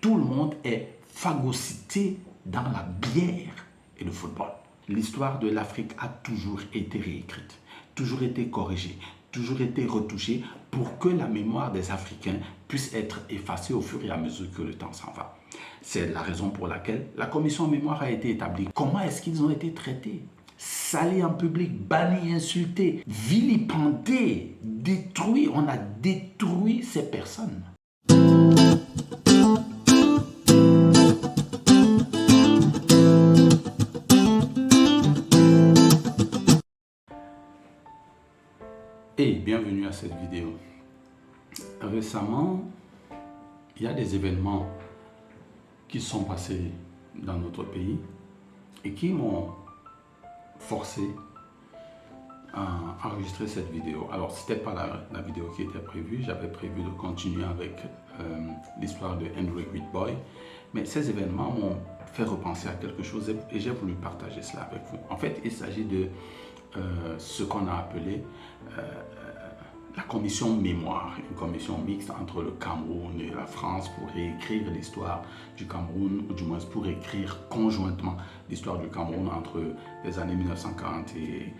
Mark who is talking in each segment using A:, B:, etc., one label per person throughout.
A: tout le monde est phagocyté dans la bière et le football. L'histoire de l'Afrique a toujours été réécrite, toujours été corrigée, toujours été retouchée pour que la mémoire des Africains puisse être effacée au fur et à mesure que le temps s'en va. C'est la raison pour laquelle la commission mémoire a été établie. Comment est-ce qu'ils ont été traités? Salés en public, bannis, insultés, vilipendés, détruits. On a détruit ces personnes. Et bienvenue à cette vidéo. Récemment, il y a des événements qui sont passés dans notre pays et qui m'ont forcé à enregistrer cette vidéo. Alors, ce n'était pas la vidéo qui était prévue. J'avais prévu de continuer avec l'histoire de Hendrik Witbooi. Mais ces événements m'ont fait repenser à quelque chose et j'ai voulu partager cela avec vous. En fait, il s'agit de ce qu'on a appelé la commission mémoire, une commission mixte entre le Cameroun et la France pour réécrire l'histoire du Cameroun, ou du moins pour écrire conjointement l'histoire du Cameroun entre les années 1940 et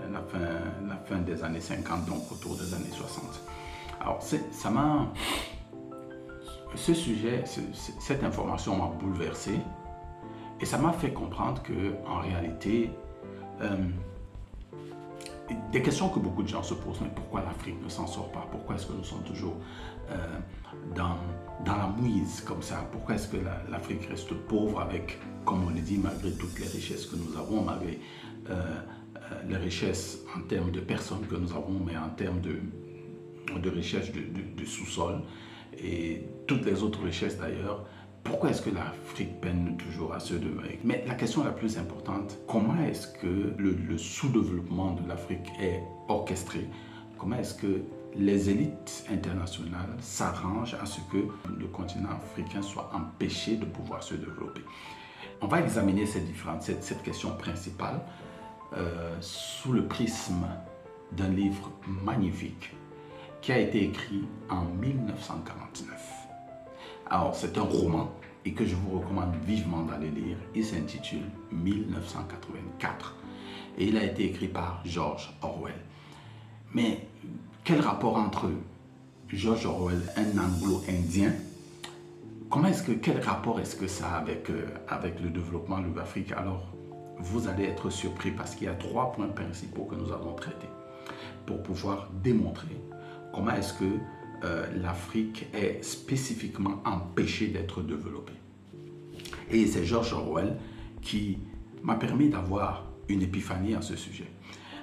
A: la fin des années 50, donc autour des années 60. Alors, ce sujet, cette information m'a bouleversé et ça m'a fait comprendre qu'en réalité, des questions que beaucoup de gens se posent, mais pourquoi l'Afrique ne s'en sort pas? Pourquoi est-ce que nous sommes toujours dans la mouise comme ça? Pourquoi est-ce que l'Afrique reste pauvre avec, comme on le dit, malgré toutes les richesses que nous avons, malgré les richesses en termes de personnes que nous avons, mais en termes de richesses de sous-sol et toutes les autres richesses d'ailleurs? Pourquoi est-ce que l'Afrique peine toujours à se développer? Mais la question la plus importante, comment est-ce que le sous-développement de l'Afrique est orchestré? Comment est-ce que les élites internationales s'arrangent à ce que le continent africain soit empêché de pouvoir se développer? On va examiner cette question principale sous le prisme d'un livre magnifique qui a été écrit en 1949. Alors, c'est un roman et que je vous recommande vivement d'aller lire. Il s'intitule 1984 et il a été écrit par George Orwell. Mais quel rapport entre George Orwell, un anglo-indien, quel rapport est-ce que ça a avec le développement de l'Afrique? Alors, vous allez être surpris parce qu'il y a 3 points principaux que nous avons traités pour pouvoir démontrer comment est-ce que l'Afrique est spécifiquement empêchée d'être développée. Et c'est George Orwell qui m'a permis d'avoir une épiphanie à ce sujet.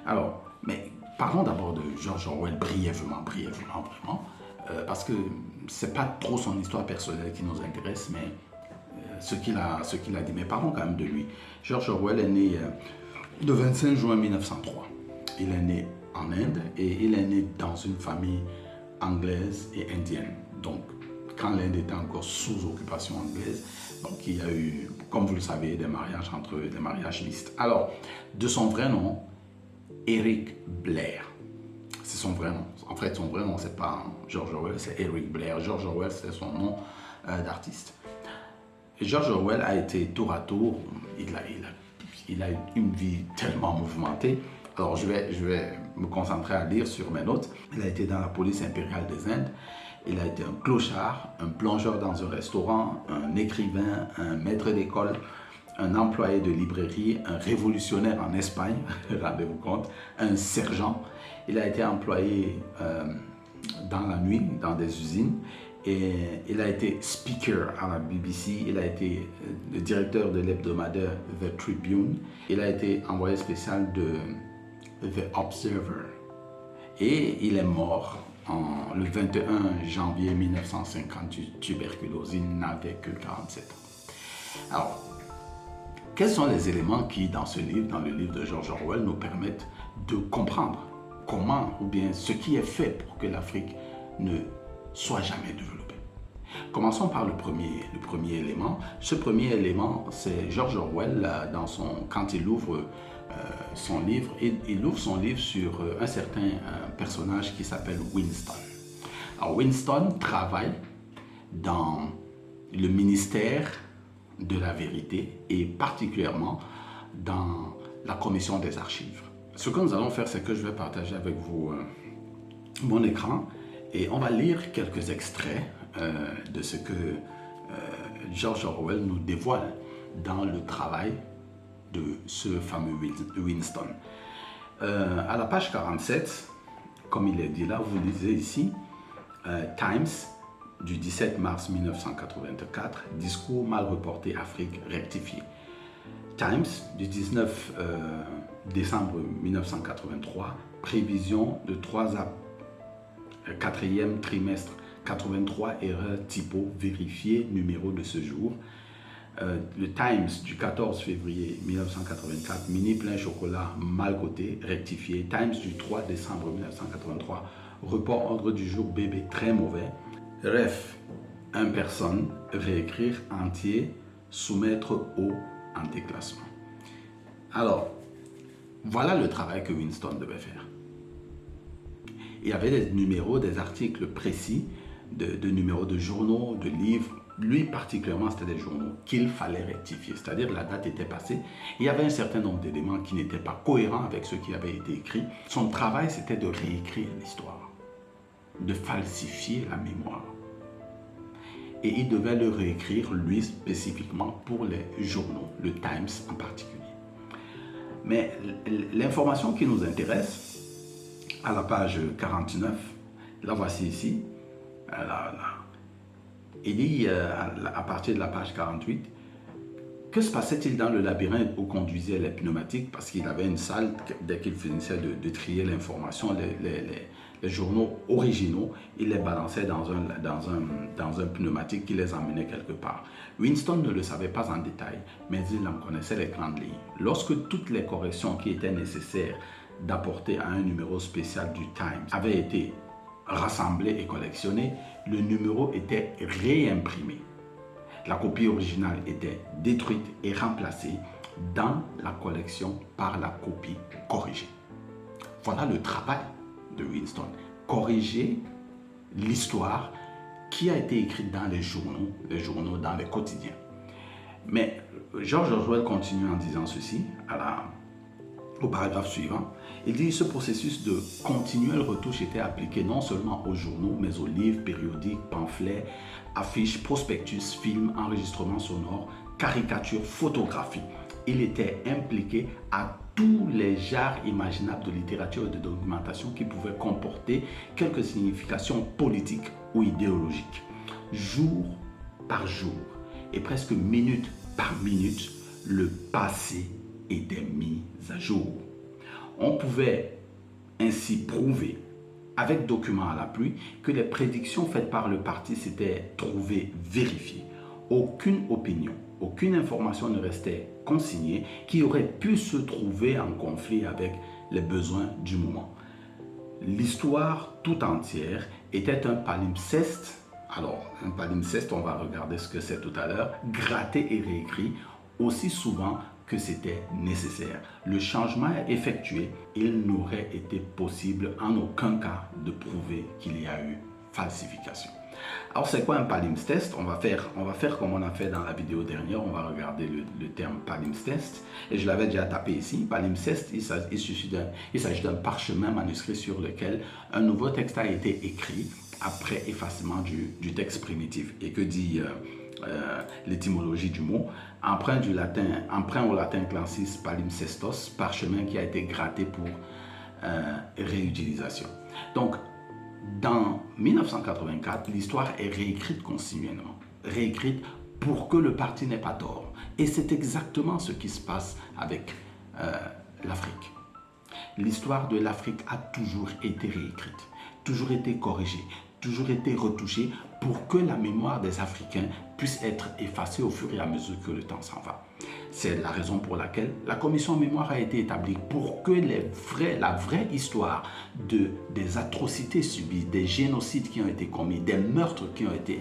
A: Alors, mais parlons d'abord de George Orwell brièvement, vraiment, parce que c'est pas trop son histoire personnelle qui nous intéresse, mais ce qu'il a dit. Mais parlons quand même de lui. George Orwell est né le 25 juin 1903. Il est né en Inde et il est né dans une famille anglaise et indienne. Donc, quand l'Inde était encore sous occupation anglaise, donc il y a eu, comme vous le savez, des mariages mixtes. Alors, de son vrai nom, Eric Blair. C'est son vrai nom. En fait, son vrai nom, c'est pas George Orwell, c'est Eric Blair. George Orwell, c'est son nom d'artiste. George Orwell a été tour à tour, il a eu une vie tellement mouvementée. Alors, je vais me concentrer à lire sur mes notes. Il a été dans la police impériale des Indes. Il a été un clochard, un plongeur dans un restaurant, un écrivain, un maître d'école, un employé de librairie, un révolutionnaire en Espagne, rendez-vous compte, un sergent. Il a été employé dans la nuit, dans des usines. Et il a été speaker à la BBC, il a été le directeur de l'hebdomadaire The Tribune, il a été envoyé spécial de The Observer. Et il est mort le 21 janvier 1958, tuberculose. Il n'avait que 47 ans. Alors, quels sont les éléments qui, dans le livre de George Orwell, nous permettent de comprendre comment, ou bien ce qui est fait pour que l'Afrique ne soit jamais développée? Commençons par le premier élément. Ce premier élément, c'est George Orwell, quand il ouvre son livre, il ouvre son livre sur un certain personnage qui s'appelle Winston. Alors Winston travaille dans le ministère de la vérité et particulièrement dans la commission des archives. Ce que nous allons faire, c'est que je vais partager avec vous mon écran et on va lire quelques extraits de ce que George Orwell nous dévoile dans le travail de ce fameux Winston. À la page 47, comme il est dit là, vous lisez ici, Times du 17 mars 1984, discours mal reporté, Afrique rectifié. Times du 19 décembre 1983, prévision de 3 à 4e trimestre 83, erreur typo vérifiée, numéro de ce jour. Le Times du 14 février 1984, mini plein chocolat mal coté, rectifié. Times du 3 décembre 1983, report ordre du jour bébé très mauvais. Ref, 1 personne, réécrire entier, soumettre au en déclassement. Alors, voilà le travail que Winston devait faire. Il y avait des numéros, des articles précis, de numéros de journaux, de livres. Lui, particulièrement, c'était des journaux qu'il fallait rectifier. C'est-à-dire la date était passée. Il y avait un certain nombre d'éléments qui n'étaient pas cohérents avec ce qui avait été écrit. Son travail, c'était de réécrire l'histoire, de falsifier la mémoire. Et il devait le réécrire, lui, spécifiquement pour les journaux, le Times en particulier. Mais l'information qui nous intéresse, à la page 49, la voici ici, il dit à partir de la page 48, que se passait-il dans le labyrinthe où conduisaient les pneumatiques? Parce qu'il avait une salle, dès qu'il finissait de trier l'information, les journaux originaux, il les balançait dans un pneumatique qui les emmenait quelque part. Winston ne le savait pas en détail, mais il en connaissait les grandes lignes. Lorsque toutes les corrections qui étaient nécessaires d'apporter à un numéro spécial du Times avaient été rassemblées et collectionnées, le numéro était réimprimé. La copie originale était détruite et remplacée dans la collection par la copie corrigée. Voilà le travail de Winston. Corriger l'histoire qui a été écrite dans les journaux, dans les quotidiens. Mais George Orwell continue en disant ceci, au paragraphe suivant. Il dit: ce processus de continuelle retouche était appliqué non seulement aux journaux, mais aux livres, périodiques, pamphlets, affiches, prospectus, films, enregistrements sonores, caricatures, photographies. Il était impliqué à tous les genres imaginables de littérature et de documentation qui pouvaient comporter quelque signification politique ou idéologique. Jour par jour et presque minute par minute, le passé était mis à jour. On pouvait ainsi prouver, avec documents à l'appui, que les prédictions faites par le parti s'étaient trouvées vérifiées. Aucune opinion, aucune information ne restait consignée qui aurait pu se trouver en conflit avec les besoins du moment. L'histoire tout entière était un palimpseste. Alors, un palimpseste, on va regarder ce que c'est tout à l'heure, gratté et réécrit aussi souvent que c'était nécessaire. Le changement effectué, il n'aurait été possible en aucun cas de prouver qu'il y a eu falsification. Alors, c'est quoi un palimpseste? On va faire comme on a fait dans la vidéo dernière. On va regarder le terme palimpseste. Et je l'avais déjà tapé ici. Palimpseste, il s'agit d'un parchemin manuscrit sur lequel un nouveau texte a été écrit après effacement du texte primitif. Et que dit l'étymologie du mot? Emprunt au latin classis palimpsestos, parchemin qui a été gratté pour réutilisation. Donc, dans 1984, l'histoire est réécrite continuellement, réécrite pour que le parti n'ait pas tort. Et c'est exactement ce qui se passe avec l'Afrique. L'histoire de l'Afrique a toujours été réécrite, toujours été corrigée, toujours été retouchée pour que la mémoire des Africains puisse être effacée au fur et à mesure que le temps s'en va. C'est la raison pour laquelle la commission mémoire a été établie pour que la vraie histoire des atrocités subies, des génocides qui ont été commis, des meurtres qui ont été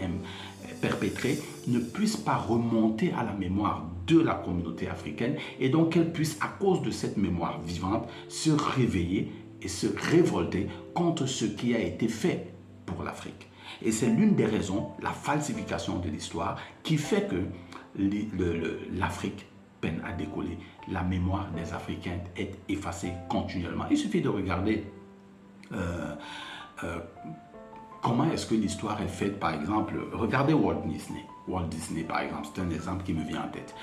A: perpétrés ne puisse pas remonter à la mémoire de la communauté africaine et donc qu'elle puisse, à cause de cette mémoire vivante, se réveiller et se révolter contre ce qui a été fait pour l'Afrique. Et c'est l'une des raisons, la falsification de l'histoire, qui fait que l'Afrique peine à décoller. La mémoire des Africains est effacée continuellement. Il suffit de regarder comment est-ce que l'histoire est faite, par exemple. Regardez Walt Disney. Walt Disney, par exemple, c'est un exemple qui me vient en tête.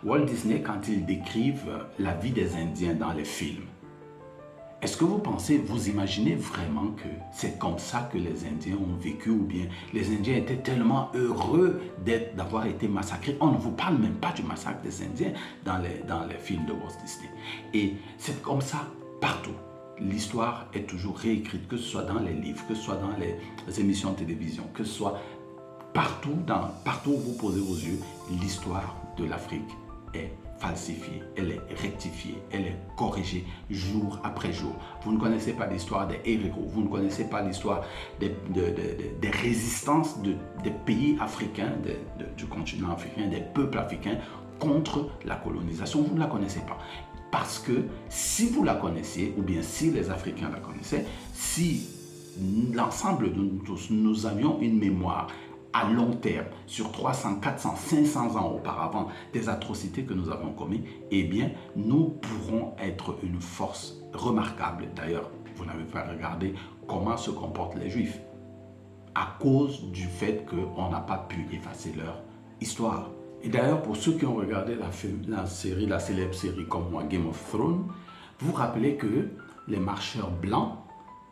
A: Walt Disney, quand il décrive la vie des Indiens dans les films, est-ce que vous pensez, vous imaginez vraiment que c'est comme ça que les Indiens ont vécu, ou bien les Indiens étaient tellement heureux d'avoir été massacrés? On ne vous parle même pas du massacre des Indiens dans les films de Walt Disney. Et c'est comme ça partout. L'histoire est toujours réécrite, que ce soit dans les livres, que ce soit dans les émissions de télévision, que ce soit partout où vous posez vos yeux, l'histoire de l'Afrique est falsifiée, elle est rectifiée, elle est corrigée jour après jour. Vous ne connaissez pas l'histoire des héros, vous ne connaissez pas l'histoire des résistances des pays africains, du continent africain, des peuples africains contre la colonisation, vous ne la connaissez pas. Parce que si vous la connaissiez, ou bien si les Africains la connaissaient, si l'ensemble de nous tous, nous avions une mémoire à long terme, sur 300, 400, 500 ans auparavant, des atrocités que nous avons commises, eh bien, nous pourrons être une force remarquable. D'ailleurs, vous n'avez pas regardé comment se comportent les Juifs, à cause du fait qu'on n'a pas pu effacer leur histoire. Et d'ailleurs, pour ceux qui ont regardé la célèbre série comme moi, Game of Thrones, vous vous rappelez que les marcheurs blancs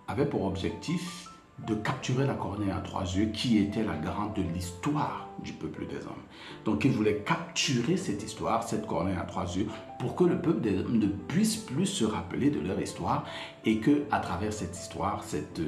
A: avaient pour objectif de capturer la corneille à trois yeux, qui était la garante de l'histoire du peuple des hommes. Donc, ils voulaient capturer cette histoire, cette corneille à trois yeux, pour que le peuple des hommes ne puisse plus se rappeler de leur histoire, et que, à travers cette histoire, cette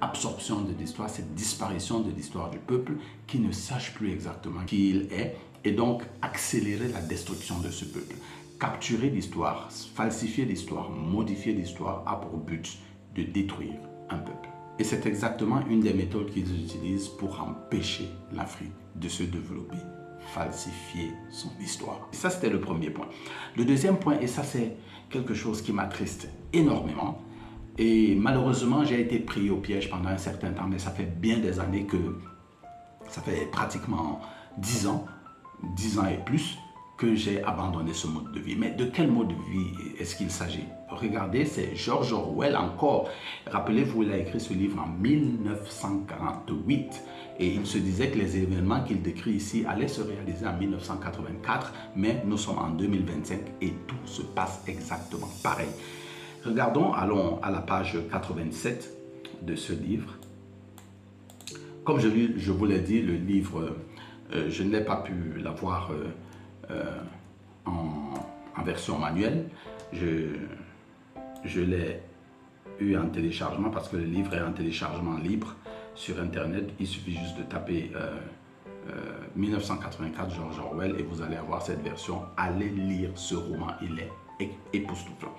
A: absorption de l'histoire, cette disparition de l'histoire du peuple, qui ne sache plus exactement qui il est, et donc accélérer la destruction de ce peuple. Capturer l'histoire, falsifier l'histoire, modifier l'histoire a pour but de détruire un peuple. Et c'est exactement une des méthodes qu'ils utilisent pour empêcher l'Afrique de se développer, falsifier son histoire. Et ça, c'était le premier point. Le deuxième point, et ça c'est quelque chose qui m'attriste énormément, et malheureusement j'ai été pris au piège pendant un certain temps, mais ça fait bien des années ça fait pratiquement 10 ans et plus, que j'ai abandonné ce mode de vie. Mais de quel mode de vie est-ce qu'il s'agit? Regardez, c'est George Orwell encore. Rappelez-vous, il a écrit ce livre en 1948 et il se disait que les événements qu'il décrit ici allaient se réaliser en 1984, mais nous sommes en 2025 et tout se passe exactement pareil. Regardons, allons à la page 87 de ce livre. Comme je vous l'ai dit, le livre, je n'ai pas pu l'avoir en version manuelle. Je l'ai eu en téléchargement parce que le livre est en téléchargement libre sur internet. Il suffit juste de taper 1984 George Orwell et vous allez avoir cette version. Allez lire ce roman, il est époustouflant.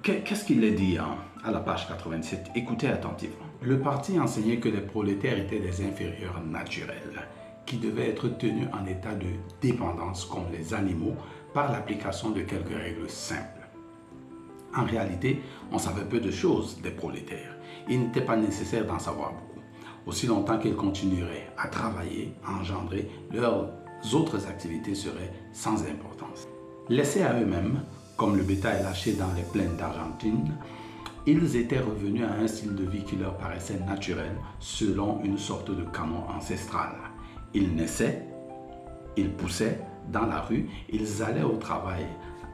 A: Qu'est-ce qu'il est dit à la page 87? Écoutez attentivement. Le parti enseignait que les prolétaires étaient des inférieurs naturels, qui devaient être tenus en état de dépendance comme les animaux par l'application de quelques règles simples. En réalité, on savait peu de choses des prolétaires. Il n'était pas nécessaire d'en savoir beaucoup. Aussi longtemps qu'ils continueraient à travailler, à engendrer, leurs autres activités seraient sans importance. Laissés à eux-mêmes, comme le bétail lâché dans les plaines d'Argentine, ils étaient revenus à un style de vie qui leur paraissait naturel selon une sorte de canon ancestral. Ils naissaient, ils poussaient dans la rue, ils allaient au travail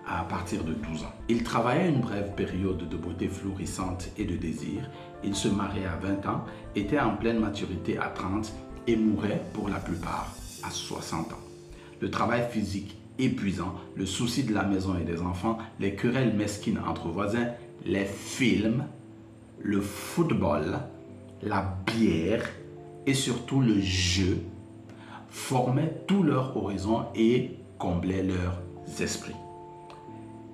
A: à partir de 12 ans. Ils travaillaient une brève période de beauté florissante et de désir, ils se mariaient à 20 ans, étaient en pleine maturité à 30 et mouraient pour la plupart à 60 ans. Le travail physique épuisant, le souci de la maison et des enfants, les querelles mesquines entre voisins, les films, le football, la bière et surtout le jeu formaient tout leur horizon et comblaient leurs esprits.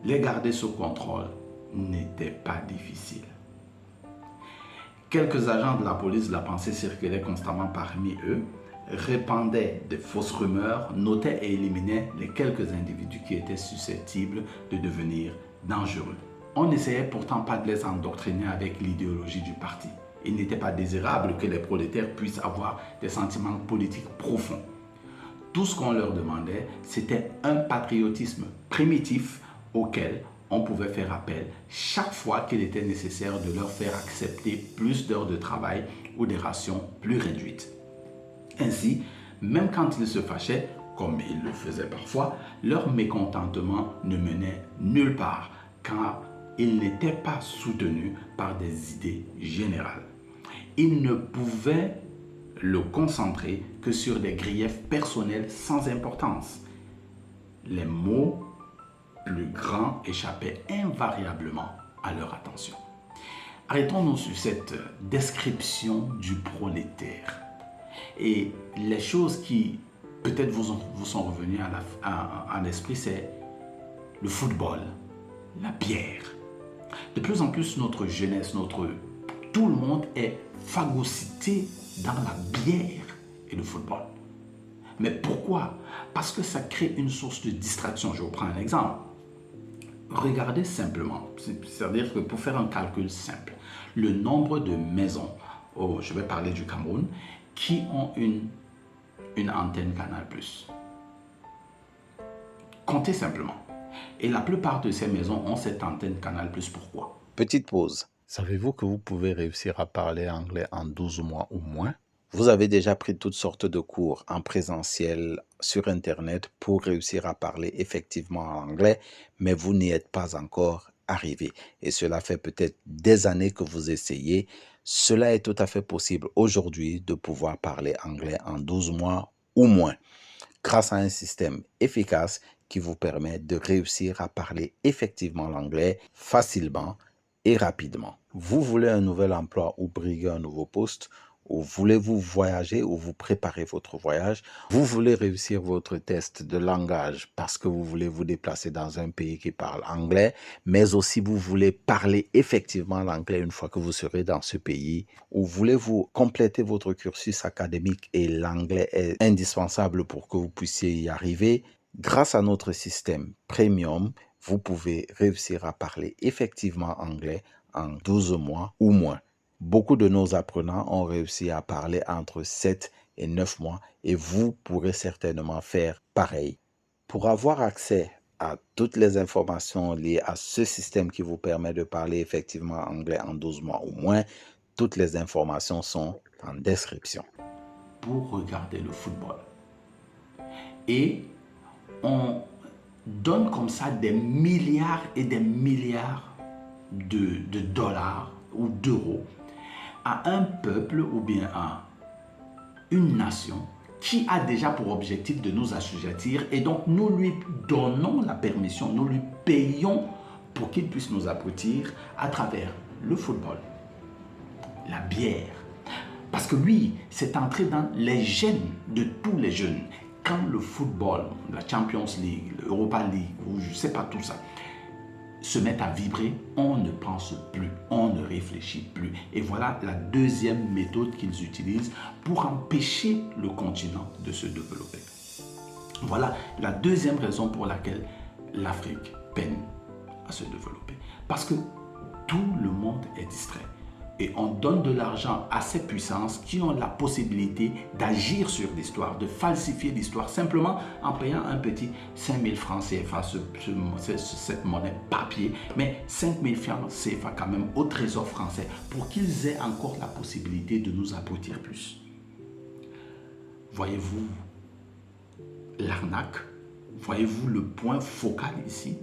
A: Les garder sous contrôle n'était pas difficile. Quelques agents de la police de la pensée circulaient constamment parmi eux, répandaient de fausses rumeurs, notaient et éliminaient les quelques individus qui étaient susceptibles de devenir dangereux. On n'essayait pourtant pas de les endoctriner avec l'idéologie du parti. Il n'était pas désirable que les prolétaires puissent avoir des sentiments politiques profonds. Tout ce qu'on leur demandait, c'était un patriotisme primitif auquel on pouvait faire appel chaque fois qu'il était nécessaire de leur faire accepter plus d'heures de travail ou des rations plus réduites. Ainsi, même quand ils se fâchaient, comme ils le faisaient parfois, leur mécontentement ne menait nulle part, car ils n'étaient pas soutenus par des idées générales. Ils ne pouvaient le concentrer que sur des griefs personnels sans importance. Les mots plus grands échappaient invariablement à leur attention. Arrêtons-nous sur cette description du prolétaire. Et les choses qui peut-être vous sont revenues à l'esprit, c'est le football, la bière. De plus en plus, notre jeunesse, tout le monde est phagocyté dans la bière et le football. Mais pourquoi? Parce que ça crée une source de distraction. Je vous prends un exemple. Regardez simplement, c'est-à-dire que pour faire un calcul simple, le nombre de maisons, je vais parler du Cameroun, qui ont une antenne Canal+. Comptez simplement. Et la plupart de ces maisons ont cette antenne Canal+. Pourquoi?
B: Petite pause. Savez-vous que vous pouvez réussir à parler anglais en 12 mois ou moins? Vous avez déjà pris toutes sortes de cours en présentiel sur Internet pour réussir à parler effectivement anglais, mais vous n'y êtes pas encore arrivé. Et cela fait peut-être des années que vous essayez. Cela est tout à fait possible aujourd'hui de pouvoir parler anglais en 12 mois ou moins, grâce à un système efficace qui vous permet de réussir à parler effectivement l'anglais facilement et rapidement. Vous voulez un nouvel emploi ou briguer un nouveau poste, ou voulez-vous voyager ou vous préparez votre voyage, vous voulez réussir votre test de langage parce que vous voulez vous déplacer dans un pays qui parle anglais, mais aussi vous voulez parler effectivement l'anglais une fois que vous serez dans ce pays, ou voulez-vous compléter votre cursus académique et l'anglais est indispensable pour que vous puissiez y arriver. Grâce à notre système premium, vous pouvez réussir à parler effectivement anglais en 12 mois ou moins. Beaucoup de nos apprenants ont réussi à parler entre 7 et 9 mois et vous pourrez certainement faire pareil. Pour avoir accès à toutes les informations liées à ce système qui vous permet de parler effectivement anglais en 12 mois ou moins, toutes les informations sont en description.
A: Pour regarder le football. Et on donne comme ça des milliards et des milliards de dollars ou d'euros à un peuple ou bien à une nation qui a déjà pour objectif de nous assujettir et donc nous lui donnons la permission, nous lui payons pour qu'il puisse nous abrutir à travers le football, la bière. Parce que lui, c'est entré dans les gènes de tous les jeunes. Quand le football, la Champions League, l'Europa League, ou je ne sais pas tout ça, se met à vibrer, on ne pense plus, on ne réfléchit plus. Et voilà la deuxième méthode qu'ils utilisent pour empêcher le continent de se développer. Voilà la deuxième raison pour laquelle l'Afrique peine à se développer. Parce que tout le monde est distrait. Et on donne de l'argent à ces puissances qui ont la possibilité d'agir sur l'histoire, de falsifier l'histoire, simplement en payant un petit 5 000 francs CFA, cette monnaie papier, mais 5 000 francs CFA quand même au trésor français pour qu'ils aient encore la possibilité de nous abrutir plus. Voyez-vous l'arnaque? Voyez-vous le point focal ici?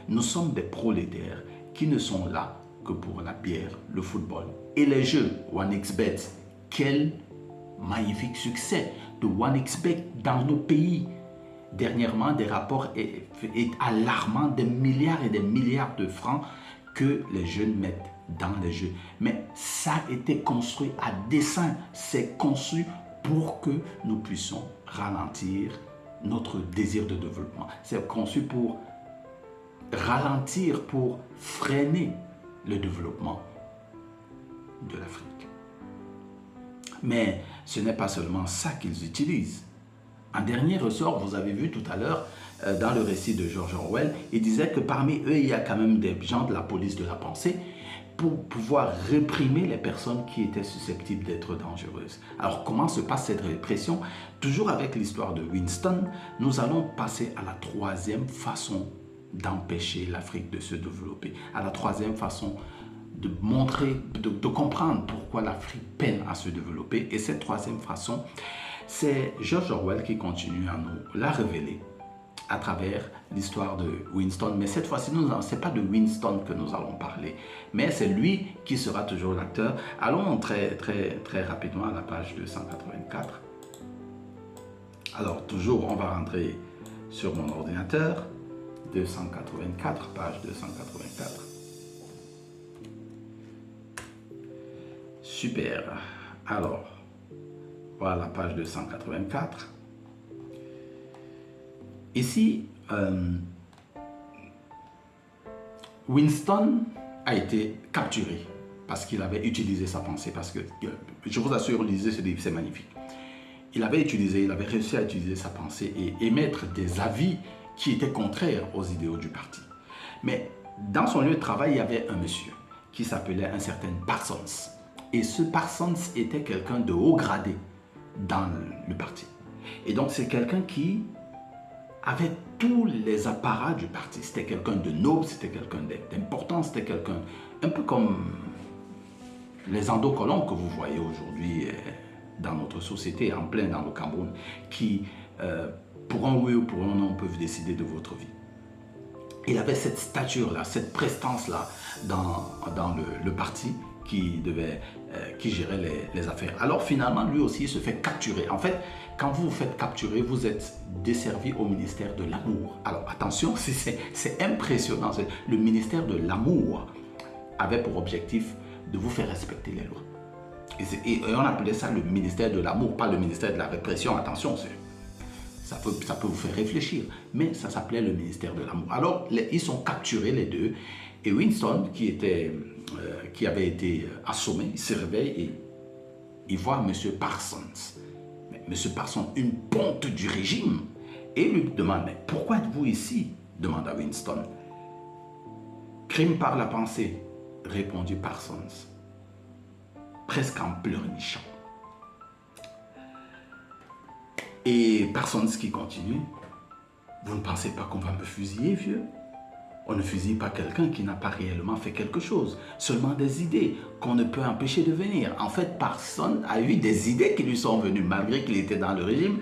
A: Nous sommes des prolétaires qui ne sont là que pour la bière, le football et les jeux. 1xBet, quel magnifique succès de 1xBet dans nos pays. Dernièrement, des rapports alarmants, des milliards et des milliards de francs que les jeunes mettent dans les jeux. Mais ça a été construit à dessein. C'est conçu pour que nous puissions ralentir notre désir de développement. C'est conçu pour ralentir, pour freiner le développement de l'Afrique. Mais ce n'est pas seulement ça qu'ils utilisent. En dernier ressort, vous avez vu tout à l'heure, dans le récit de George Orwell, il disait que parmi eux, il y a quand même des gens de la police de la pensée pour pouvoir réprimer les personnes qui étaient susceptibles d'être dangereuses. Alors, comment se passe cette répression? Toujours avec l'histoire de Winston, nous allons passer à la troisième façon d'empêcher l'Afrique de se développer, à la troisième façon de montrer, de comprendre pourquoi l'Afrique peine à se développer. Et cette troisième façon, c'est George Orwell qui continue à nous la révéler à travers l'histoire de Winston. Mais cette fois-ci, ce n'est pas de Winston que nous allons parler, mais c'est lui qui sera toujours l'acteur. Allons très rapidement à la page 284. Alors, toujours, on va rentrer sur mon ordinateur. 284, page 284. Super. Alors, voilà la page 284. Ici, Winston a été capturé parce qu'il avait utilisé sa pensée. Parce que, je vous assure, lisez ce livre, c'est magnifique. Il avait réussi à utiliser sa pensée et émettre des avis qui étaient contraires aux idéaux du parti. Mais dans son lieu de travail, il y avait un monsieur qui s'appelait un certain Parsons. Et ce Parsons était quelqu'un de haut gradé dans le parti. Et donc, c'est quelqu'un qui avait tous les apparats du parti. C'était quelqu'un de noble, c'était quelqu'un d'important, c'était quelqu'un un peu comme les endocolons que vous voyez aujourd'hui dans notre société, en plein dans le Cameroun, qui, pour un oui ou pour un non, peuvent décider de votre vie. Il avait cette stature-là, cette prestance-là dans le parti qui gérait les affaires. Alors finalement, lui aussi, il se fait capturer. En fait, quand vous vous faites capturer, vous êtes desservi au ministère de l'Amour. Alors attention, c'est impressionnant. Le ministère de l'Amour avait pour objectif de vous faire respecter les lois. Et on appelait ça le ministère de l'Amour, pas le ministère de la Répression. Attention, ça peut vous faire réfléchir. Mais ça s'appelait le ministère de l'Amour. Alors, ils sont capturés les deux. Et Winston, qui avait été assommé, il se réveille et il voit M. Parsons. M. Parsons, une ponte du régime. Et il lui demande, mais pourquoi êtes-vous ici? Demanda Winston. Crime par la pensée, répondit Parsons, presque en pleurnichant. Et Parsons qui continue, vous ne pensez pas qu'on va me fusiller, vieux? On ne fusille pas quelqu'un qui n'a pas réellement fait quelque chose, seulement des idées qu'on ne peut empêcher de venir. En fait, Parsons a eu des idées qui lui sont venues, malgré qu'il était dans le régime.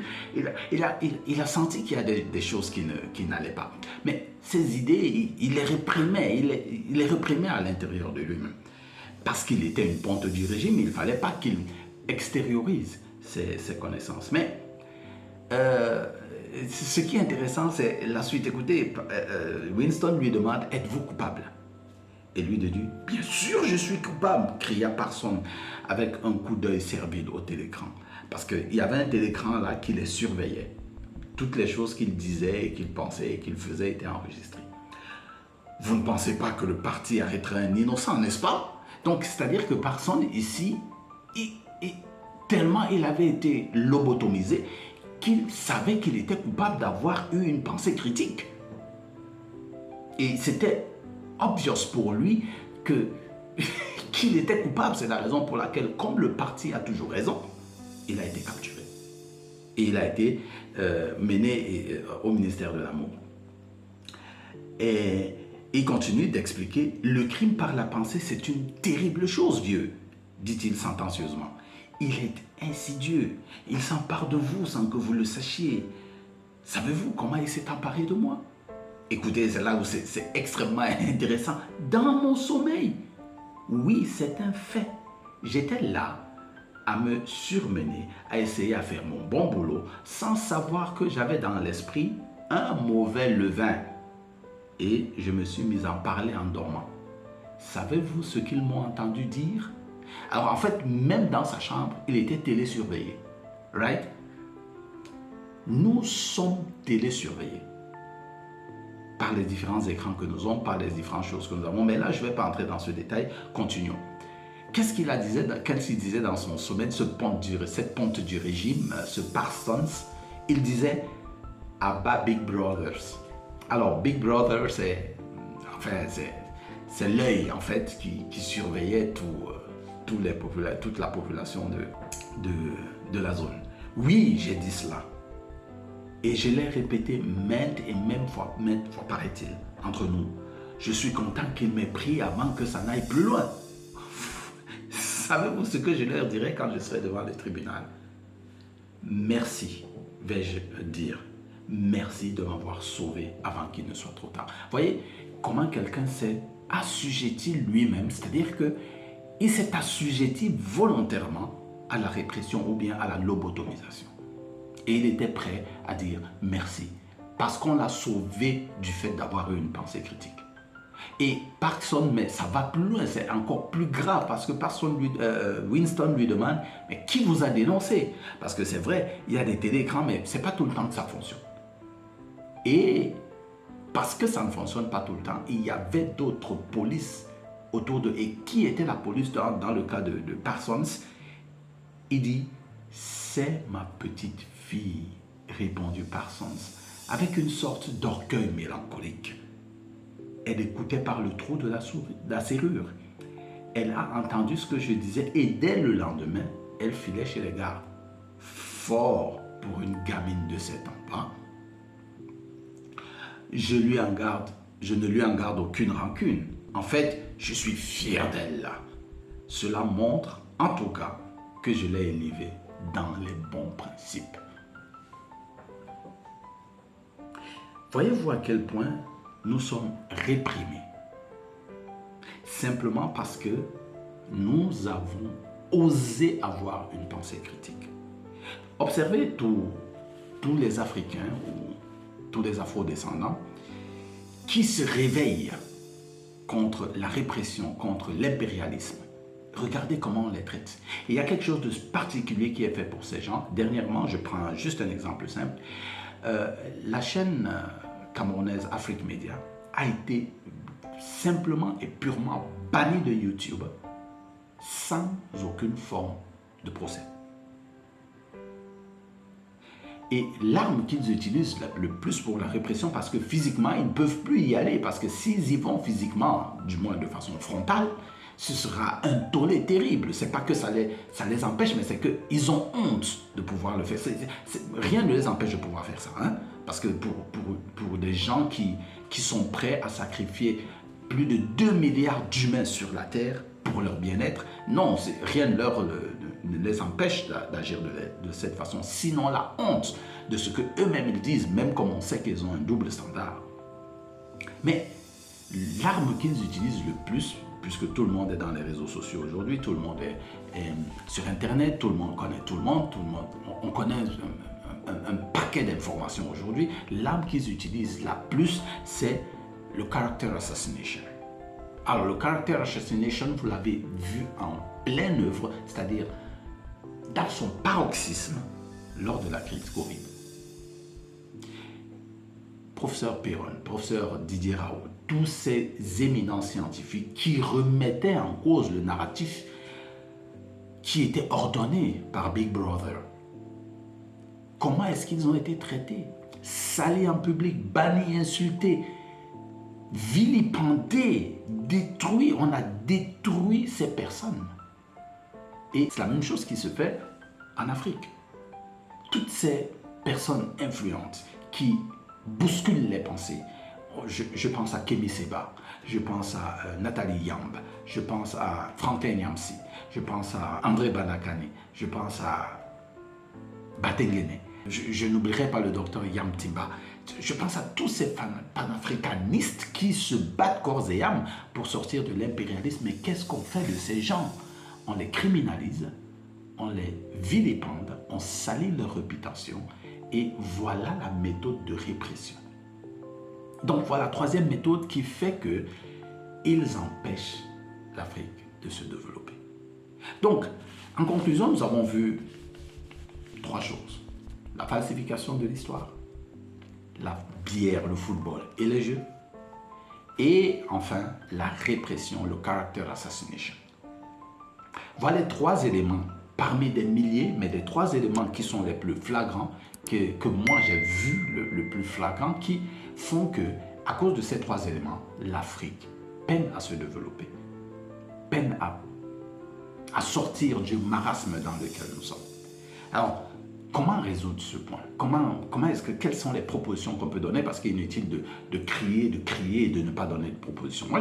A: Il a senti qu'il y a des choses qui n'allaient pas. Mais ces idées, il les réprimait, il les réprimait à l'intérieur de lui-même. Parce qu'il était une ponte du régime, il ne fallait pas qu'il extériorise ses connaissances. Mais ce qui est intéressant, c'est la suite. Écoutez, Winston lui demande, êtes-vous coupable? Et lui dit, bien sûr je suis coupable, cria Parsons avec un coup d'œil servile au télécran. Parce qu'il y avait un télécran là qui les surveillait. Toutes les choses qu'il disait, et qu'il pensait et qu'il faisait étaient enregistrées. Vous ne pensez pas que le parti arrêterait un innocent, n'est-ce pas? Donc, c'est-à-dire que Parsons, ici, tellement il avait été lobotomisé, qu'il savait qu'il était coupable d'avoir eu une pensée critique. Et c'était obvious pour lui qu'il était coupable. C'est la raison pour laquelle, comme le parti a toujours raison, il a été capturé. Et il a été mené au ministère de l'Amour. Et il continue d'expliquer, le crime par la pensée, c'est une terrible chose, vieux, dit-il sentencieusement. Il est insidieux. Il s'empare de vous sans que vous le sachiez. Savez-vous comment il s'est emparé de moi? Écoutez, c'est là où c'est extrêmement intéressant. Dans mon sommeil. Oui, c'est un fait. J'étais là à me surmener, à essayer à faire mon bon boulot, sans savoir que j'avais dans l'esprit un mauvais levain. Et je me suis mis à en parler en dormant. Savez-vous ce qu'ils m'ont entendu dire? Alors en fait, même dans sa chambre, il était télésurveillé. Right? Nous sommes télésurveillés par les différents écrans que nous avons, par les différentes choses que nous avons. Mais là, je ne vais pas entrer dans ce détail. Continuons. Qu'est-ce qu'il disait dans son sommeil, cette ponte du régime, ce Parsons? Il disait « Abba Big Brothers ». Alors, Big Brother, c'est c'est l'œil, en fait, qui surveillait toute la population de la zone. Oui, j'ai dit cela. Et je l'ai répété maintes et maintes fois, paraît-il, entre nous. Je suis content qu'il m'ait pris avant que ça n'aille plus loin. Savez-vous ce que je leur dirai quand je serai devant le tribunal? Merci, vais-je dire. Merci de m'avoir sauvé avant qu'il ne soit trop tard. Voyez comment quelqu'un s'est assujetti lui-même, c'est-à-dire qu'il s'est assujetti volontairement à la répression ou bien à la lobotomisation. Et il était prêt à dire merci parce qu'on l'a sauvé du fait d'avoir eu une pensée critique. Et personne, mais ça va plus loin, c'est encore plus grave parce que Winston lui demande, mais qui vous a dénoncé? Parce que c'est vrai, il y a des téléécrans, mais c'est pas tout le temps que ça fonctionne. Et parce que ça ne fonctionne pas tout le temps, il y avait d'autres polices autour de... Et qui était la police dans le cas de Parsons? Il dit, c'est ma petite fille, répondit Parsons, avec une sorte d'orgueil mélancolique. Elle écoutait par le trou de la serrure. Elle a entendu ce que je disais et dès le lendemain, elle filait chez les gardes. Fort pour une gamine de 7 ans. Hein? Je ne lui en garde aucune rancune. En fait, je suis fier d'elle là. Cela montre, en tout cas, que je l'ai élevée dans les bons principes. Voyez-vous à quel point nous sommes réprimés? Simplement parce que nous avons osé avoir une pensée critique. Observez tous les Africains ou tous les Afro-descendants qui se réveillent contre la répression, contre l'impérialisme. Regardez comment on les traite. Et il y a quelque chose de particulier qui est fait pour ces gens. Dernièrement, je prends juste un exemple simple. La chaîne camerounaise Afrique Media a été simplement et purement bannie de YouTube sans aucune forme de procès. Et l'arme qu'ils utilisent le plus pour la répression, parce que physiquement, ils ne peuvent plus y aller, parce que s'ils y vont physiquement, du moins de façon frontale, ce sera un tollé terrible. C'est pas que ça les empêche, mais c'est qu'ils ont honte de pouvoir le faire. Rien ne les empêche de pouvoir faire ça. Hein? Parce que pour des gens qui sont prêts à sacrifier plus de 2 milliards d'humains sur la Terre pour leur bien-être, non, rien ne les empêche d'agir de cette façon. Sinon la honte de ce que eux-mêmes ils disent, même comme on sait qu'ils ont un double standard. Mais l'arme qu'ils utilisent le plus, puisque tout le monde est dans les réseaux sociaux aujourd'hui, tout le monde est sur Internet, tout le monde connaît tout le monde, on connaît un paquet d'informations aujourd'hui. L'arme qu'ils utilisent la plus, c'est le character assassination. Alors, le character assassination, vous l'avez vu en pleine œuvre, c'est-à-dire dans son paroxysme lors de la crise Covid. Professeur Perron, professeur Didier Raoult, tous ces éminents scientifiques qui remettaient en cause le narratif qui était ordonné par Big Brother. Comment est-ce qu'ils ont été traités? Salis en public, bannis, insultés, vilipendés, détruits. On a détruit ces personnes. Et c'est la même chose qui se fait en Afrique. Toutes ces personnes influentes qui bousculent les pensées. Je pense à Kemi Seba, je pense à Nathalie Yamb, je pense à Franklin Nyamsi, je pense à André Banakane, je pense à Batengene. Je n'oublierai pas le docteur Yam Timba. Je pense à tous ces panafricanistes qui se battent corps et âme pour sortir de l'impérialisme. Mais qu'est-ce qu'on fait de ces gens? On les criminalise, on les vilipende, on salit leur réputation et voilà la méthode de répression. Donc voilà la troisième méthode qui fait qu'ils empêchent l'Afrique de se développer. Donc, en conclusion, nous avons vu 3 choses. La falsification de l'histoire, la bière, le football et les jeux. Et enfin, la répression, le character assassination. Voilà les 3 éléments parmi des milliers, mais des 3 éléments qui sont les plus flagrants, que moi j'ai vu le plus flagrant, qui font que, à cause de ces 3 éléments, l'Afrique peine à se développer, peine à sortir du marasme dans lequel nous sommes. Alors, comment résoudre ce point? Quelles sont les propositions qu'on peut donner? Parce qu'il est inutile de crier et de ne pas donner de propositions. Moi,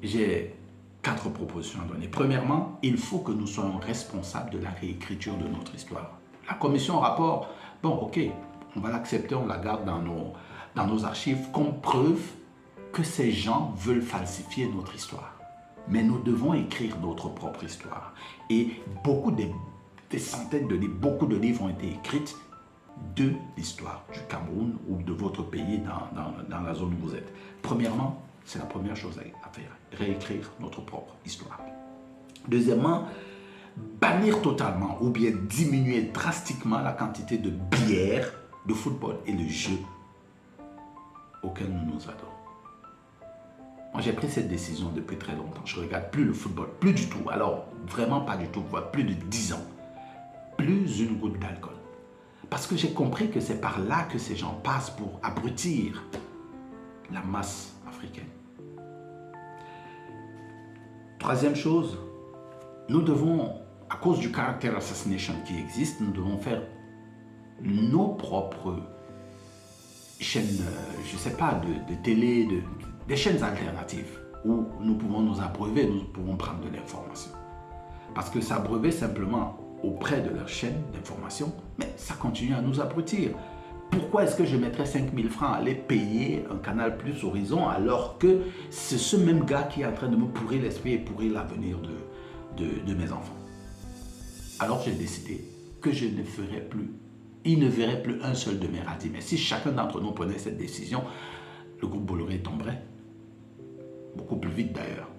A: j'ai 4 propositions à donner. Premièrement, il faut que nous soyons responsables de la réécriture de notre histoire. La commission rapport, bon, ok, on va l'accepter, on la garde dans nos archives comme preuve que ces gens veulent falsifier notre histoire. Mais nous devons écrire notre propre histoire. Et des centaines de livres, beaucoup de livres ont été écrits de l'histoire du Cameroun ou de votre pays dans la zone où vous êtes. Premièrement, c'est la première chose à faire, réécrire notre propre histoire. Deuxièmement, bannir totalement ou bien diminuer drastiquement la quantité de bière, de football et de jeux auxquels nous nous adonnons. Moi, j'ai pris cette décision depuis très longtemps. Je ne regarde plus le football, plus du tout. Alors, vraiment pas du tout, voire plus de 10 ans. Plus une goutte d'alcool. Parce que j'ai compris que c'est par là que ces gens passent pour abrutir la masse africaine. Troisième chose, nous devons, à cause du caractère assassination qui existe, nous devons faire nos propres chaînes, je ne sais pas, de télé, des chaînes alternatives où nous pouvons nous abreuver, nous pouvons prendre de l'information. Parce que s'abreuver simplement auprès de leur chaîne d'information, mais ça continue à nous abrutir. Pourquoi est-ce que je mettrais 5 000 francs à aller payer un Canal Plus Horizon alors que c'est ce même gars qui est en train de me pourrir l'esprit et pourrir l'avenir de mes enfants? Alors j'ai décidé que je ne ferai plus, il ne verrait plus un seul de mes radis. Mais si chacun d'entre nous prenait cette décision, le groupe Bolloré tomberait. Beaucoup plus vite d'ailleurs.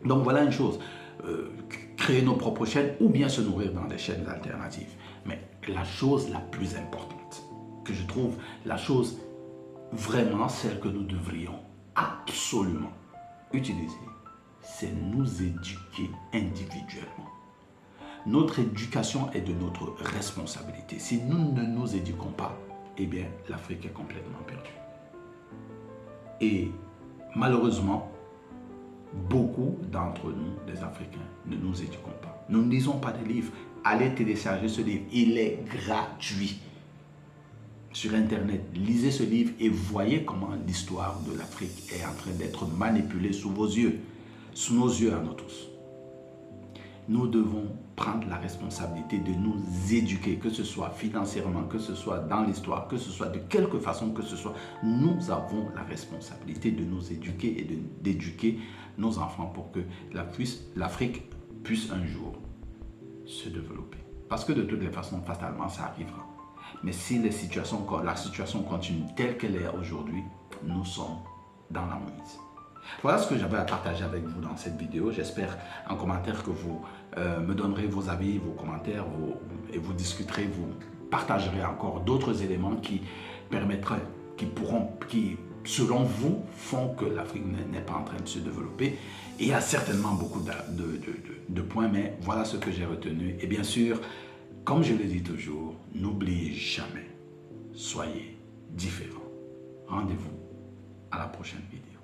A: Donc voilà une chose, créer nos propres chaînes ou bien se nourrir dans des chaînes alternatives. Mais la chose la plus importante, que je trouve la chose vraiment celle que nous devrions absolument utiliser, c'est nous éduquer individuellement. Notre éducation est de notre responsabilité. Si nous ne nous éduquons pas, eh bien l'Afrique est complètement perdue. Et malheureusement, beaucoup d'entre nous, les Africains, ne nous éduquons pas. Nous ne lisons pas de livres. Allez télécharger ce livre. Il est gratuit. Sur Internet, lisez ce livre et voyez comment l'histoire de l'Afrique est en train d'être manipulée sous vos yeux. Sous nos yeux à nous tous. Nous devons prendre la responsabilité de nous éduquer, que ce soit financièrement, que ce soit dans l'histoire, que ce soit de quelque façon que ce soit. Nous avons la responsabilité de nous éduquer et d'éduquer nos enfants pour que l'Afrique puisse un jour se développer. Parce que de toutes les façons, fatalement, ça arrivera. Mais si la situation continue telle qu'elle est aujourd'hui, nous sommes dans la mouise. Voilà ce que j'avais à partager avec vous dans cette vidéo. J'espère en commentaire que vous me donnerez vos avis, vos commentaires et vous discuterez, vous partagerez encore d'autres éléments qui permettraient, qui selon vous font que l'Afrique n'est pas en train de se développer. Et il y a certainement beaucoup de points, mais voilà ce que j'ai retenu. Et bien sûr, comme je le dis toujours, n'oubliez jamais, soyez différents. Rendez-vous à la prochaine vidéo.